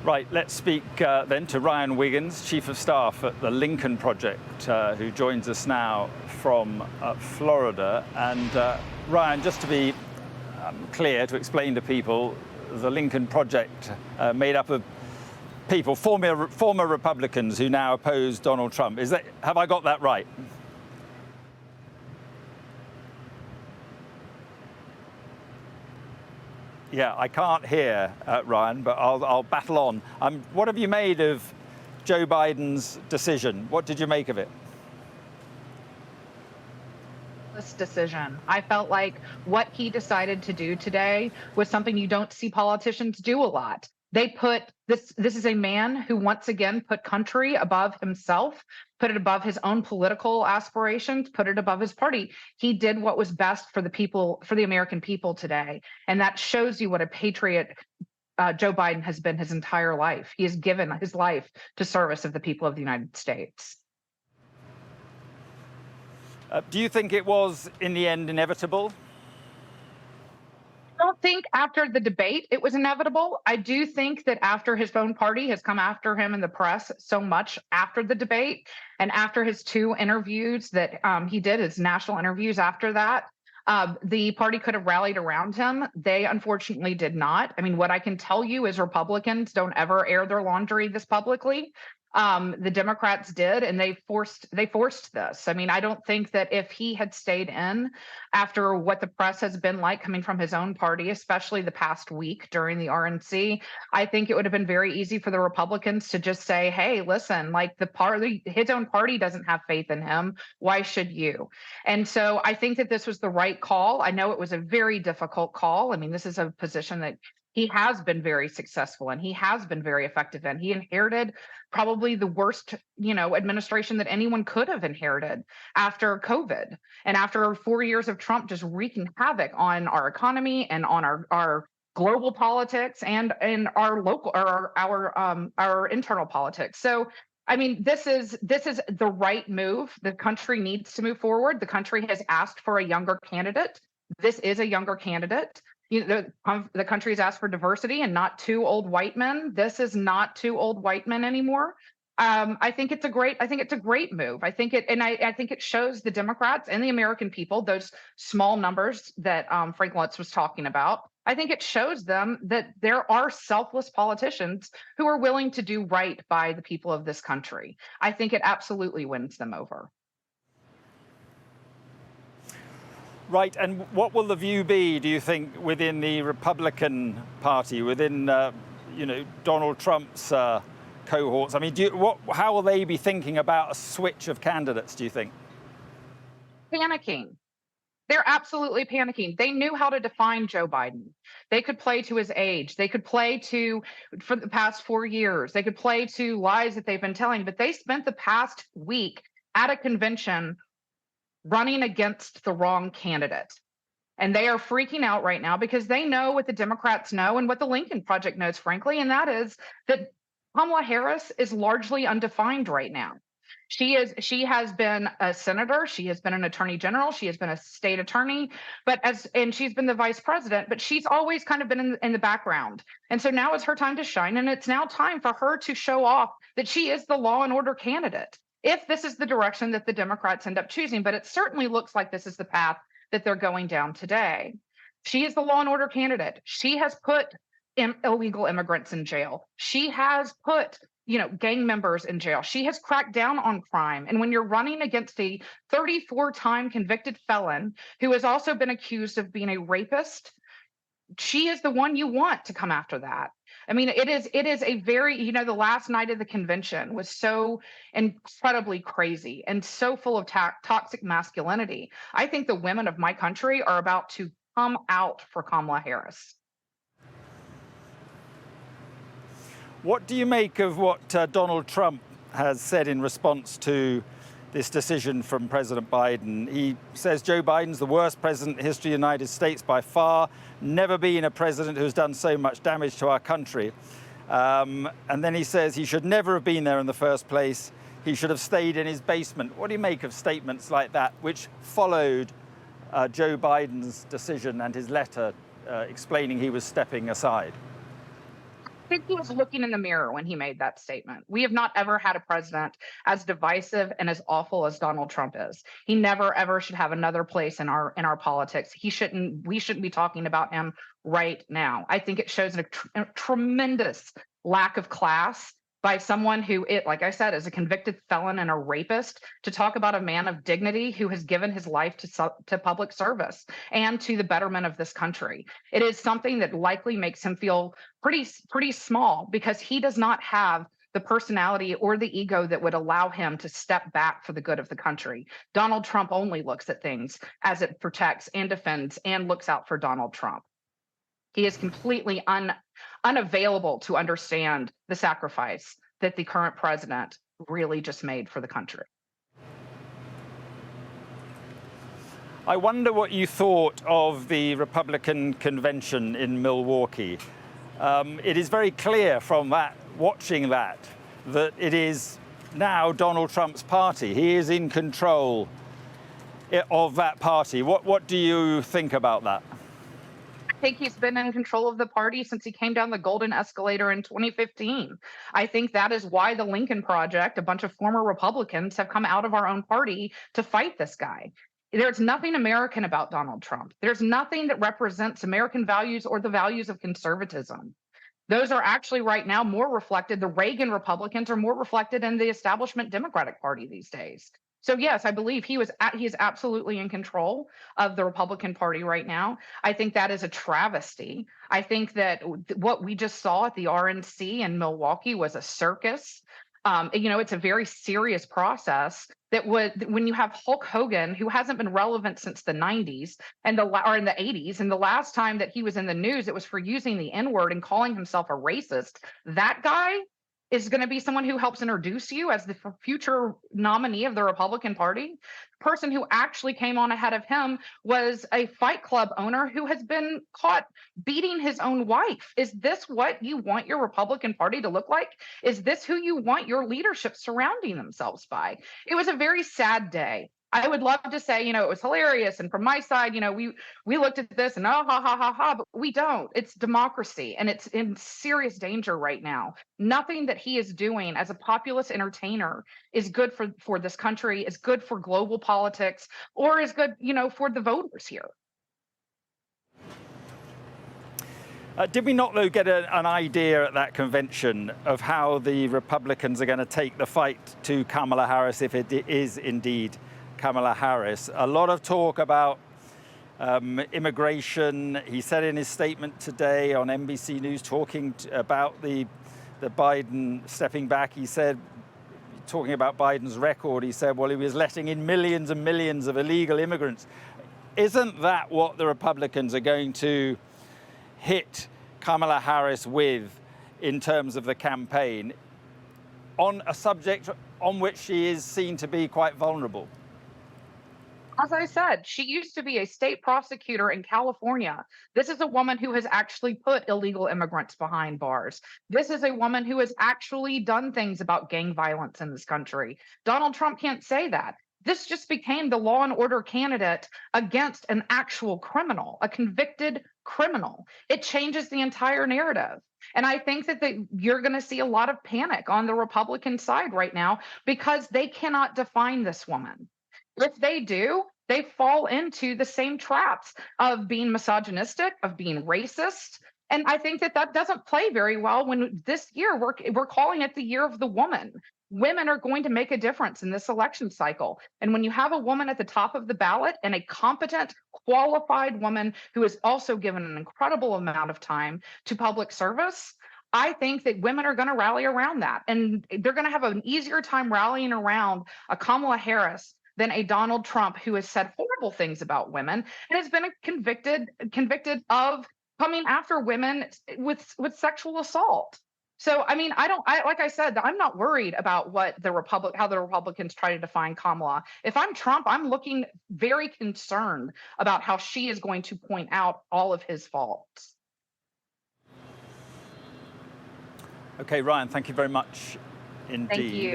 Right, let's speak then to Ryan Wiggins, Chief of Staff at the Lincoln Project, who joins us now from Florida. And Ryan, just to be clear, to explain to people, the Lincoln Project made up of people, former Republicans who now oppose Donald Trump. Have I got that right? Yeah, I can't hear Ryan, but I'll battle on. What have you made of Joe Biden's decision? What did you make of it? This decision. I felt like what he decided to do today was something you don't see politicians do a lot. They put this is a man who once again put country above himself, put it above his own political aspirations, put it above his party. He did what was best for the people, for the American people today. And that shows you what a patriot Joe Biden has been his entire life. He has given his life to service of the people of the United States. Do you think it was, in the end, inevitable? I don't think after the debate it was inevitable. I do think that after his own party has come after him in the press so much after the debate and after his two interviews that he did, his national interviews after that, the party could have rallied around him. They unfortunately did not. I mean, what I can tell you is Republicans don't ever air their laundry this publicly. The Democrats did, and they forced this. I mean, I don't think that if he had stayed in after what the press has been like coming from his own party, especially the past week during the RNC, I think it would have been very easy for the Republicans to just say, hey, listen, like his own party doesn't have faith in him. Why should you? And so I think that this was the right call. I know it was a very difficult call. I mean, this is a position that he has been very successful and he has been very effective in. He inherited probably the worst, administration that anyone could have inherited after COVID and after 4 years of Trump just wreaking havoc on our economy and on our global politics and in our local or our internal politics. So I mean, this is the right move. The country needs to move forward. The country has asked for a younger candidate. This is a younger candidate. The country has asked for diversity and not two old white men. This is not two old white men anymore. I think it's a great move. I think it shows the Democrats and the American people, those small numbers that Frank Luntz was talking about. I think it shows them that there are selfless politicians who are willing to do right by the people of this country. I think it absolutely wins them over. Right, and what will the view be, do you think, within the Republican Party, within, Donald Trump's cohorts? I mean, how will they be thinking about a switch of candidates, do you think? Panicking. They're absolutely panicking. They knew how to define Joe Biden. They could play to his age. They could play for the past 4 years. They could play to lies that they've been telling, but they spent the past week at a convention running against the wrong candidate. And they are freaking out right now because they know what the Democrats know and what the Lincoln Project knows, frankly, and that is that Kamala Harris is largely undefined right now. She has been a senator, she has been an attorney general, she has been a state attorney, and she's been the vice president, but she's always kind of been in the background. And so now is her time to shine, and it's now time for her to show off that she is the law and order candidate, if this is the direction that the Democrats end up choosing. But it certainly looks like this is the path that they're going down today. She is the law and order candidate. She has put illegal immigrants in jail. She has put gang members in jail. She has cracked down on crime. And when you're running against a 34-time convicted felon who has also been accused of being a rapist, she is the one you want to come after that. I mean, it is a very, the last night of the convention was so incredibly crazy and so full of toxic masculinity. I think the women of my country are about to come out for Kamala Harris. What do you make of what Donald Trump has said in response to this decision from President Biden? He says Joe Biden's the worst president in the history of the United States by far, never been a president who's done so much damage to our country. And then he says he should never have been there in the first place. He should have stayed in his basement. What do you make of statements like that, which followed Joe Biden's decision and his letter explaining he was stepping aside? Think he was looking in the mirror when he made that statement. We have not ever had a president as divisive and as awful as Donald Trump is. He never ever should have another place in our politics. He shouldn't. We shouldn't be talking about him right now. I think it shows a tremendous lack of class by someone who, like I said, is a convicted felon and a rapist, to talk about a man of dignity who has given his life to public service and to the betterment of this country. It is something that likely makes him feel pretty small, because he does not have the personality or the ego that would allow him to step back for the good of the country. Donald Trump only looks at things as it protects and defends and looks out for Donald Trump. He is completely unavailable to understand the sacrifice that the current president really just made for the country. I wonder what you thought of the Republican convention in Milwaukee. It is very clear from watching that it is now Donald Trump's party. He is in control of that party. What do you think about that? I think he's been in control of the party since he came down the golden escalator in 2015. I think that is why the Lincoln Project, a bunch of former Republicans, have come out of our own party to fight this guy. There's nothing American about Donald Trump. There's nothing that represents American values or the values of conservatism. Those are actually right now more reflected. The Reagan Republicans are more reflected in the establishment Democratic Party these days. So yes, I believe he is absolutely in control of the Republican Party right now. I think that is a travesty. I think that what we just saw at the RNC in Milwaukee was a circus. It's a very serious process that when you have Hulk Hogan, who hasn't been relevant since the 90s or in the 80s, and the last time that he was in the news, it was for using the N-word and calling himself a racist. That guy is going to be someone who helps introduce you as the future nominee of the Republican Party. The person who actually came on ahead of him was a Fight Club owner who has been caught beating his own wife. Is this what you want your Republican Party to look like? Is this who you want your leadership surrounding themselves by? It was a very sad day. I would love to say, it was hilarious. And from my side, we looked at this and ha ha ha ha, but we don't. It's democracy, and it's in serious danger right now. Nothing that he is doing as a populist entertainer is good for this country, is good for global politics, or is good, for the voters here. Did we not, though, get an idea at that convention of how the Republicans are going to take the fight to Kamala Harris, if it is indeed Kamala Harris? A lot of talk about immigration. He said in his statement today on NBC News, talking about the Biden stepping back, he said, talking about Biden's record, he said, well, he was letting in millions and millions of illegal immigrants. Isn't that what the Republicans are going to hit Kamala Harris with in terms of the campaign on a subject on which she is seen to be quite vulnerable? As I said, she used to be a state prosecutor in California. This is a woman who has actually put illegal immigrants behind bars. This is a woman who has actually done things about gang violence in this country. Donald Trump can't say that. This just became the law and order candidate against an actual criminal, a convicted criminal. It changes the entire narrative. And I think that you're going to see a lot of panic on the Republican side right now, because they cannot define this woman. If they do, they fall into the same traps of being misogynistic, of being racist. And I think that doesn't play very well when this year we're calling it the year of the woman. Women are going to make a difference in this election cycle. And when you have a woman at the top of the ballot, and a competent, qualified woman who is also given an incredible amount of time to public service, I think that women are going to rally around that. And they're going to have an easier time rallying around a Kamala Harris than a Donald Trump who has said horrible things about women and has been convicted of coming after women with sexual assault. So, like I said, I'm not worried about how the Republicans try to define Kamala. If I'm Trump, I'm looking very concerned about how she is going to point out all of his faults. Okay, Ryan, thank you very much indeed. Thank you.